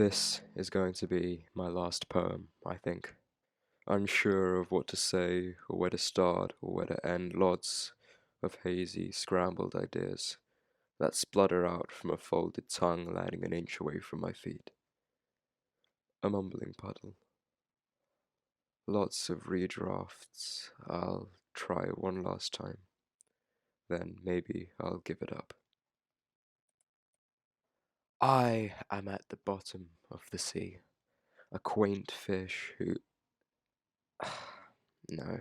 This is going to be my last poem, I think. Unsure of what to say, or where to start, or where to end, lots of hazy, scrambled ideas that splutter out from a folded tongue landing an inch away from my feet. A mumbling puddle. Lots of redrafts. I'll try one last time. Then maybe I'll give it up. I am at the bottom of the sea, a quaint fish who... No,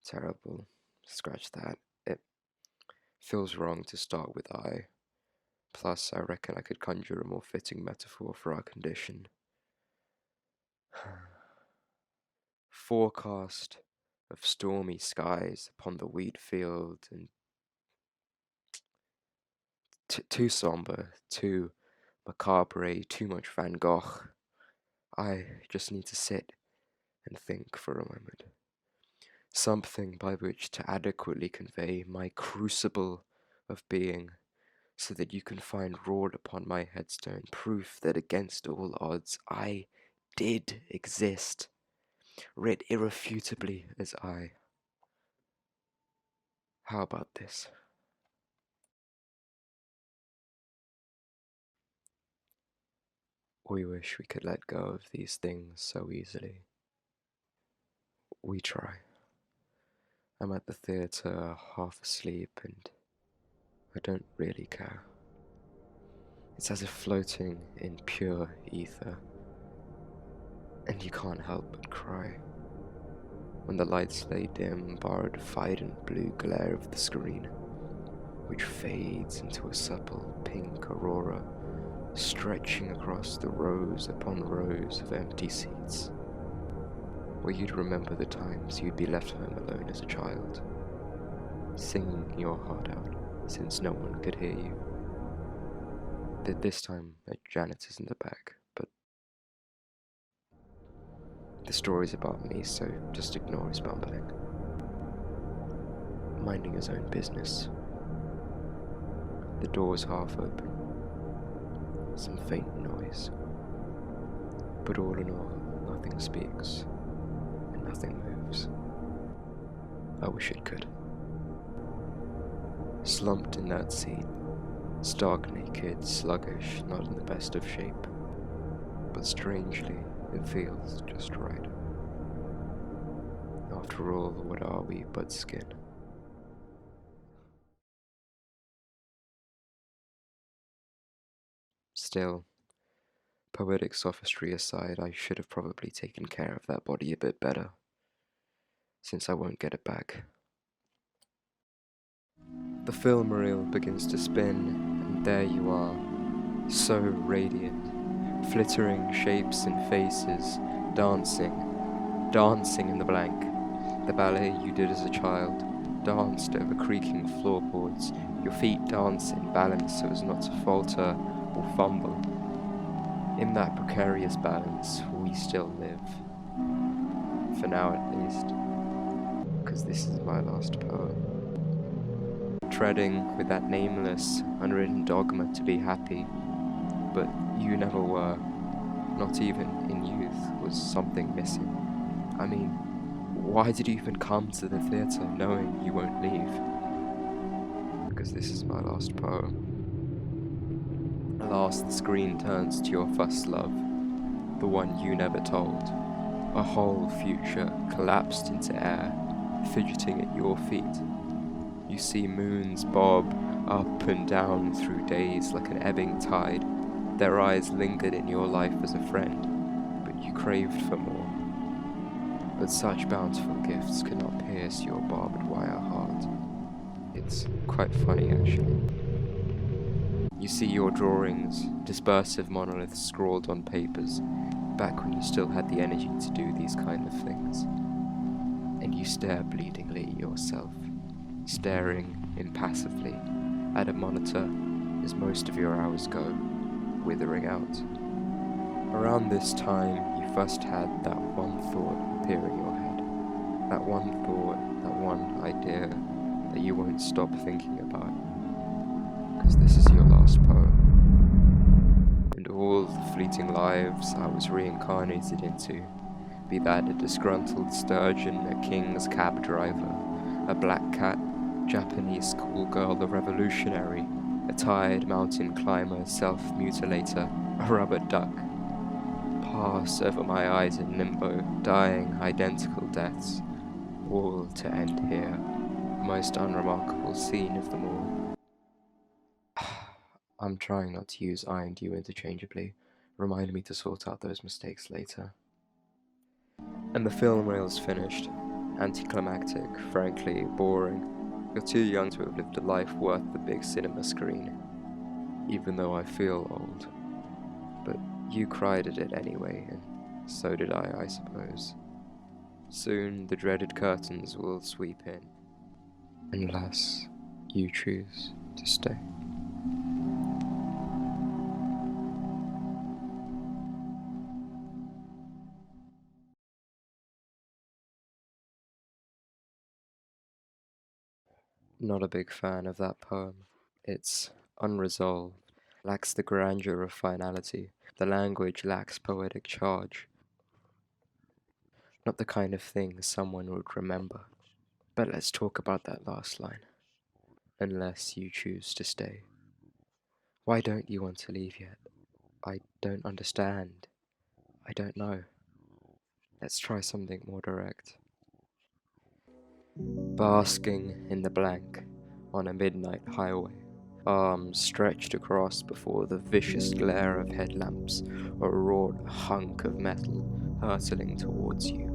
terrible. Scratch that. It feels wrong to start with I. Plus, I reckon I could conjure a more fitting metaphor for our condition. Forecast of stormy skies upon the wheat field, and too somber, too macabre, too much Van Gogh. I just need to sit and think for a moment. Something by which to adequately convey my crucible of being, so that you can find wrought upon my headstone proof that against all odds I did exist, writ irrefutably as I. How about this? We wish we could let go of these things so easily. We try. I'm at the theatre, half asleep, and I don't really care. It's as if floating in pure ether, and you can't help but cry. When the lights lay dim, bar a defiant blue glare of the screen, which fades into a supple pink aurora, stretching across the rows upon rows of empty seats, where you'd remember the times you'd be left home alone as a child, singing your heart out since no one could hear you. This time a janitor's in the back, but the story's about me, so just ignore his bumbling. Minding his own business. The door's half open. Some faint noise. But all in all, nothing speaks, and nothing moves. I wish it could. Slumped in that seat, stark naked, sluggish, not in the best of shape, but strangely, it feels just right. After all, what are we but skin? Still, poetic sophistry aside, I should have probably taken care of that body a bit better, since I won't get it back. The film reel begins to spin, and there you are, so radiant, flittering shapes and faces, dancing in the blank. The ballet you did as a child, danced over creaking floorboards, your feet dance in balance so as not to falter or fumble. In that precarious balance, we still live. For now at least, because this is my last poem. Treading with that nameless, unwritten dogma to be happy, but you never were. Not even in youth was something missing. I mean, why did you even come to the theatre knowing you won't leave? Because this is my last poem. Alas, the screen turns to your first love, the one you never told. A whole future collapsed into air, fidgeting at your feet. You see moons bob up and down through days like an ebbing tide. Their eyes lingered in your life as a friend, but you craved for more. But such bountiful gifts could not pierce your barbed wire heart. It's quite funny, actually. You see your drawings, dispersive monoliths scrawled on papers, back when you still had the energy to do these kind of things. And you stare bleedingly at yourself, staring impassively at a monitor as most of your hours go, withering out. Around this time, you first had that one thought appear in your head. That one thought, that one idea that you won't stop thinking about. Because this is your last poem. And all the fleeting lives I was reincarnated into, be that a disgruntled sturgeon, a king's cab driver, a black cat, Japanese schoolgirl, a revolutionary, a tired mountain climber, self-mutilator, a rubber duck. Pass over my eyes in limbo, dying identical deaths, all to end here, most unremarkable scene of them all. I'm trying not to use I and you interchangeably, remind me to sort out those mistakes later. And the film reel's finished. Anticlimactic, frankly, boring. You're too young to have lived a life worth the big cinema screen. Even though I feel old. But you cried at it anyway, and so did I suppose. Soon the dreaded curtains will sweep in. Unless you choose to stay. Not a big fan of that poem. It's unresolved, lacks the grandeur of finality. The language lacks poetic charge. Not the kind of thing someone would remember. But let's talk about that last line. Unless you choose to stay. Why don't you want to leave yet? I don't understand. I don't know. Let's try something more direct. Basking in the blank on a midnight highway, arms stretched across before the vicious glare of headlamps, a wrought hunk of metal hurtling towards you,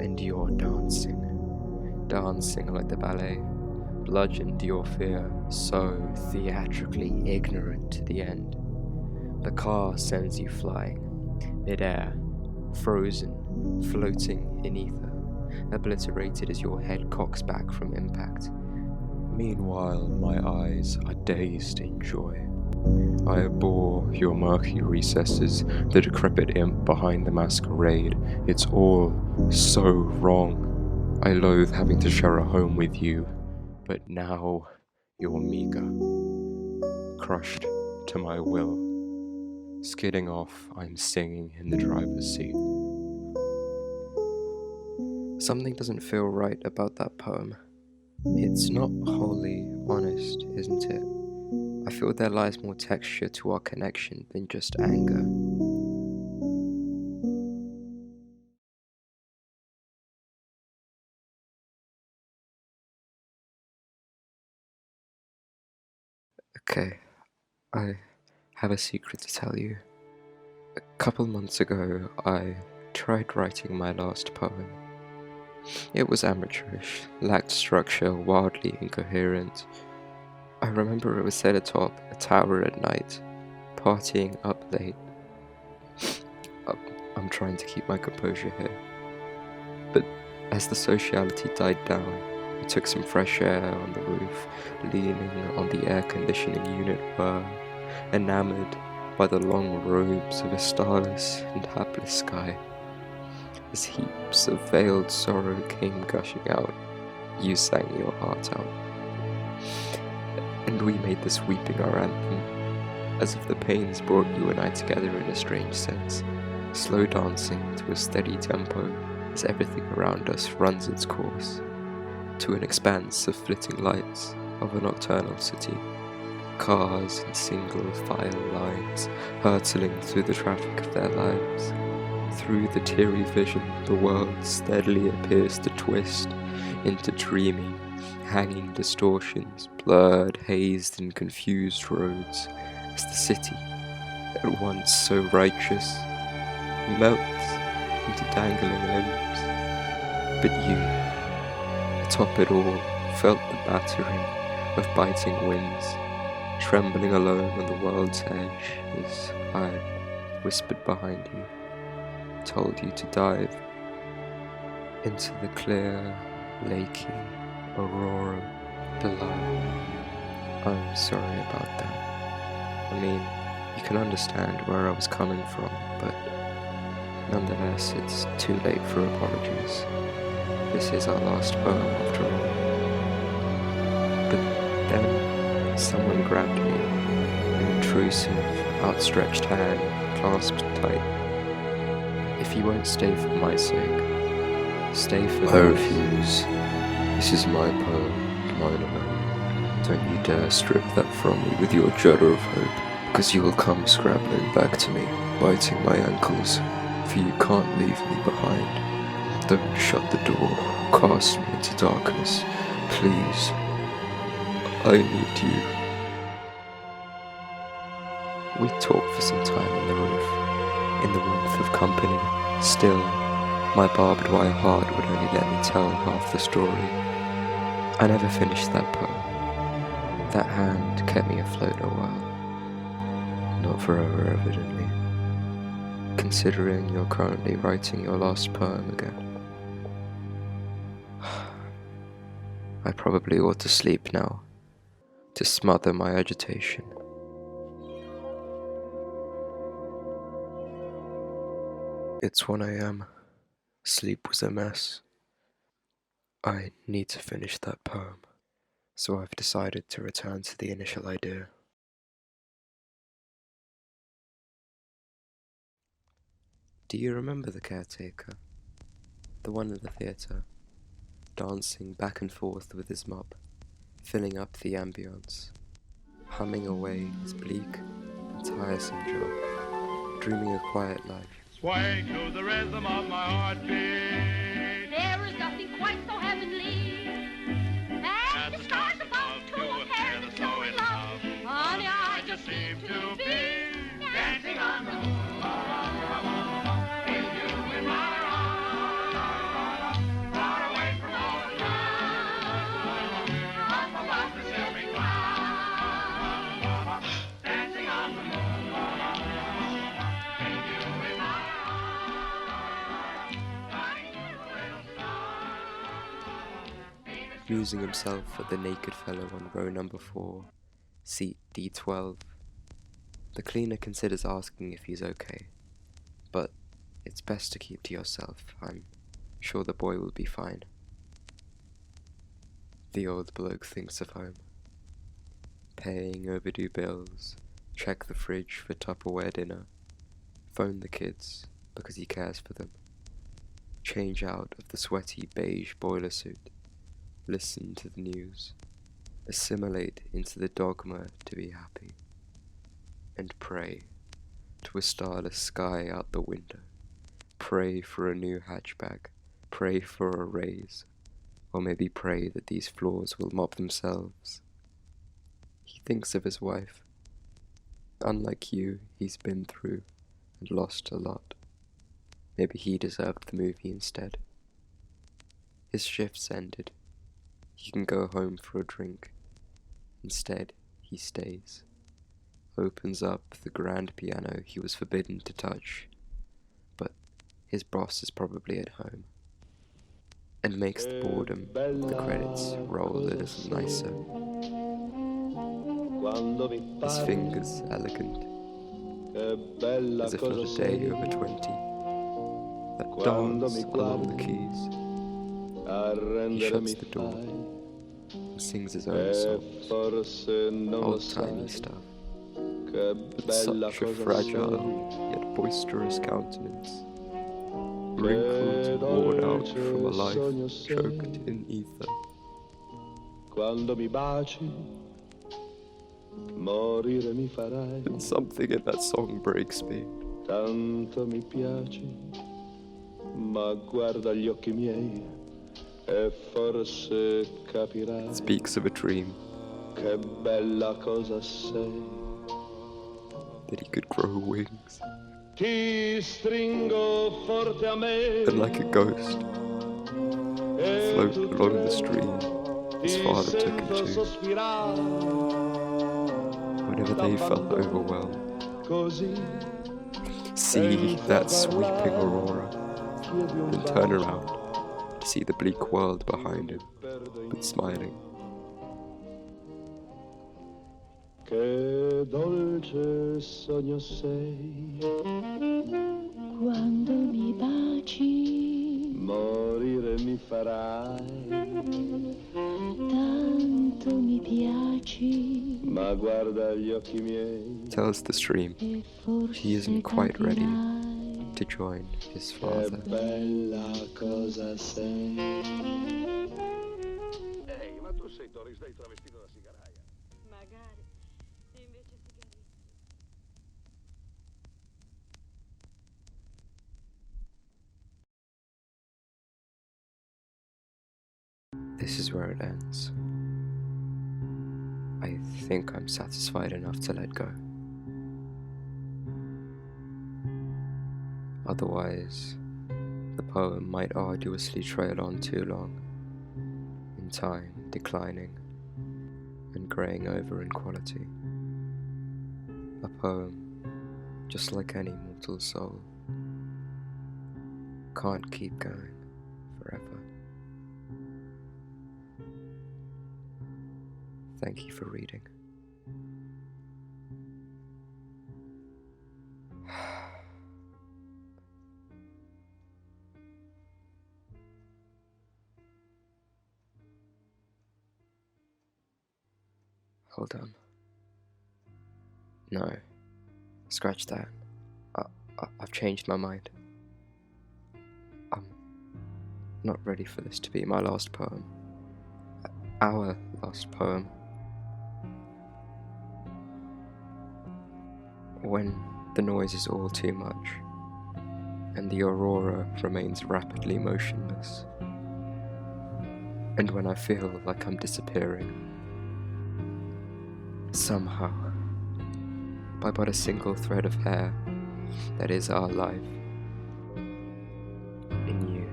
and you're dancing like the ballet, bludgeoned to your fear, so theatrically ignorant to the end. The car sends you flying, mid-air, frozen, floating in ether, obliterated as your head cocks back from impact. Meanwhile, my eyes are dazed in joy. I abhor your murky recesses, the decrepit imp behind the masquerade. It's all so wrong. I loathe having to share a home with you, but now you're meager, crushed to my will. Skidding off, I'm singing in the driver's seat. Something doesn't feel right about that poem. It's not wholly honest, isn't it? I feel there lies more texture to our connection than just anger. Okay, I have a secret to tell you. A couple months ago, I tried writing my last poem. It was amateurish, lacked structure, wildly incoherent. I remember it was set atop a tower at night, partying up late. I'm trying to keep my composure here. But as the sociality died down, we took some fresh air on the roof, leaning on the air conditioning unit, were enamored by the long robes of a starless and hapless sky. As heaps of veiled sorrow came gushing out, you sang your heart out. And we made this weeping our anthem, as if the pains brought you and I together in a strange sense, slow dancing to a steady tempo as everything around us runs its course, to an expanse of flitting lights of a nocturnal city, cars in single file lines hurtling through the traffic of their lives. Through the teary vision, the world steadily appears to twist into dreamy, hanging distortions, blurred, hazed, and confused roads, as the city, at once so righteous, melts into dangling limbs. But you, atop it all, felt the battering of biting winds, trembling alone on the world's edge as I whispered behind you, told you to dive into the clear, lakey aurora below. I'm sorry about that. I mean, you can understand where I was coming from, but nonetheless, it's too late for apologies. This is our last poem after all. But then someone grabbed me, an intrusive, outstretched hand, clasped tight. If you won't stay for my sake, stay for I theirs. refuse. This is my poem, mine alone. Don't you dare strip that from me with your judder of hope, because you will come scrambling back to me, biting my ankles, for you can't leave me behind. Don't shut the door, cast me into darkness, please. I need you. We talked for some time on the roof, in the warmth of company. Still, my barbed wire heart would only let me tell half the story. I never finished that poem. That hand kept me afloat a while. Not forever, evidently. Considering you're currently writing your last poem again. I probably ought to sleep now, to smother my agitation. It's 1 a.m. Sleep was a mess. I need to finish that poem, so I've decided to return to the initial idea. Do you remember the caretaker? The one in the theatre, dancing back and forth with his mop, filling up the ambience, humming away his bleak and tiresome job, dreaming a quiet life. Swaying to the rhythm of my heartbeat. There is nothing quite so heavenly as the stars above to a pair that's so in love. Honey, I just seem to be dancing on the moon. With you in my arms, far away from all the town, up above the silvery clouds, dancing on the moon. With you in my Amusing himself at the naked fellow on row number 4, seat D12. The cleaner considers asking if he's okay, but it's best to keep to yourself. I'm sure the boy will be fine. The old bloke thinks of home. Paying overdue bills, check the fridge for Tupperware dinner, phone the kids because he cares for them, change out of the sweaty beige boiler suit, listen to the news, assimilate into the dogma to be happy, and pray to a starless sky out the window, pray for a new hatchback, pray for a raise, or maybe pray that these floors will mop themselves. He thinks of his wife. Unlike you, he's been through and lost a lot. Maybe he deserved the movie instead. His shift's ended. He can go home for a drink. Instead, he stays. Opens up the grand piano he was forbidden to touch. But his boss is probably at home. And makes the boredom, the credits roll a little nicer. His fingers elegant, as if not a day over 20, that dance along the keys. He shuts the door and sings his own songs, old-timey stuff, with such a fragile yet boisterous countenance, wrinkled and worn out from a life choked in ether. And something in that song breaks me. Tanto mi piaci, ma guarda gli occhi miei e forse capirai It speaks of a dream che bella cosa sei. that he could grow wings, Ti stringo forte a me and like a ghost, e float tu along the tremi, stream his ti father took him sento to sospirare whenever they felt overwhelmed. così. See that sweeping aurora, then turn around to see the bleak world behind him, but smiling. Che dolce sogno sei, Quando mi baci, morire mi farai, tanto mi piaci, ma guarda gli occhi miei, tells the stream he isn't quite ready to join his che father. bella cosa sei. Ehi, ma tu sei Doris Day travestito da sigaraia. Magari. E invece sigaretta. This is where it ends. I think I'm satisfied enough to let go. Otherwise, the poem might arduously trail on too long, in time declining and greying over in quality. A poem, just like any mortal soul, can't keep going forever. Thank you for reading. Hold on. No, scratch that. I've changed my mind. I'm not ready for this to be my last poem. Our last poem. When the noise is all too much, and the aurora remains rapidly motionless, and when I feel like I'm disappearing, somehow, by but a single thread of hair that is our life, in you,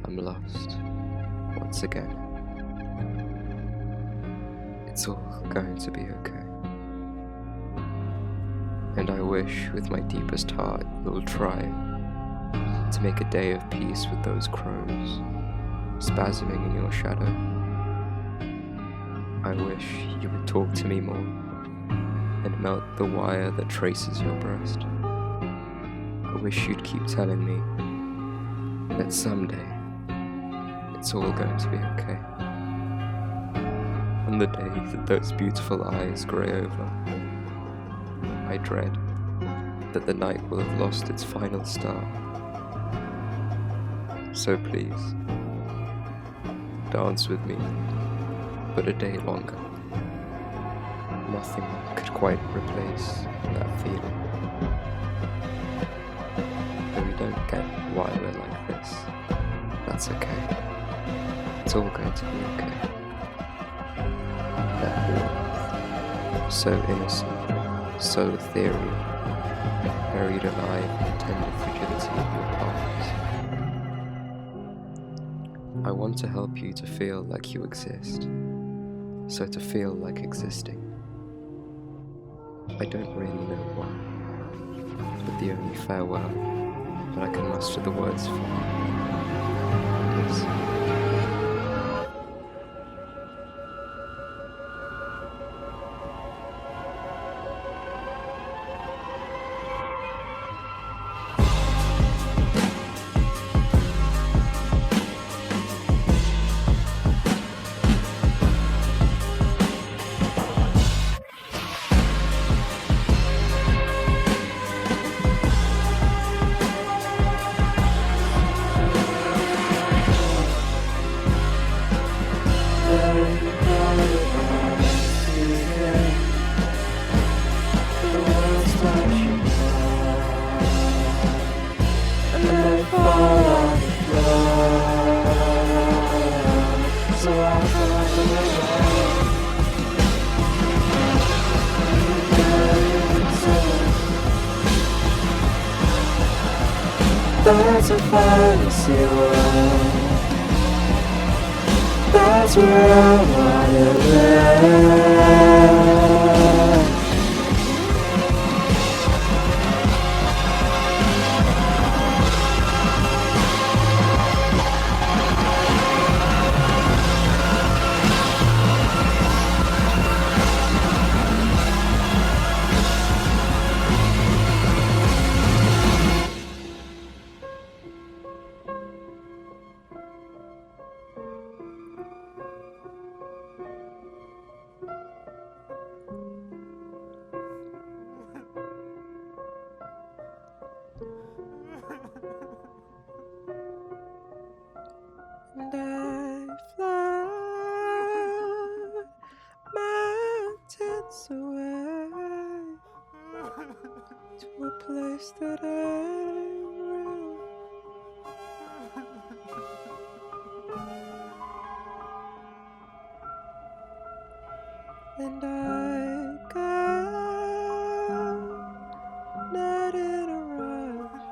I'm lost once again. It's all going to be okay. And I wish with my deepest heart you'll try to make a day of peace with those crows spasming in your shadow. I wish you would talk to me more and melt the wire that traces your breast. I wish you'd keep telling me that someday it's all going to be okay. On the day that those beautiful eyes grey over, I dread that the night will have lost its final star. So please, dance with me, but a day longer. Nothing could quite replace that feeling. Though we don't get why we're like this, that's okay. It's all going to be okay. That warmth, so innocent, so ethereal, buried alive in the tender fragility of your palms. I want to help you to feel like you exist, so to feel like existing. I don't really know why, but the only farewell that I can muster the words for is That's a fantasy world. That's where I wanna live. And I fly mountains away to a place that I will. And I go not in a rush.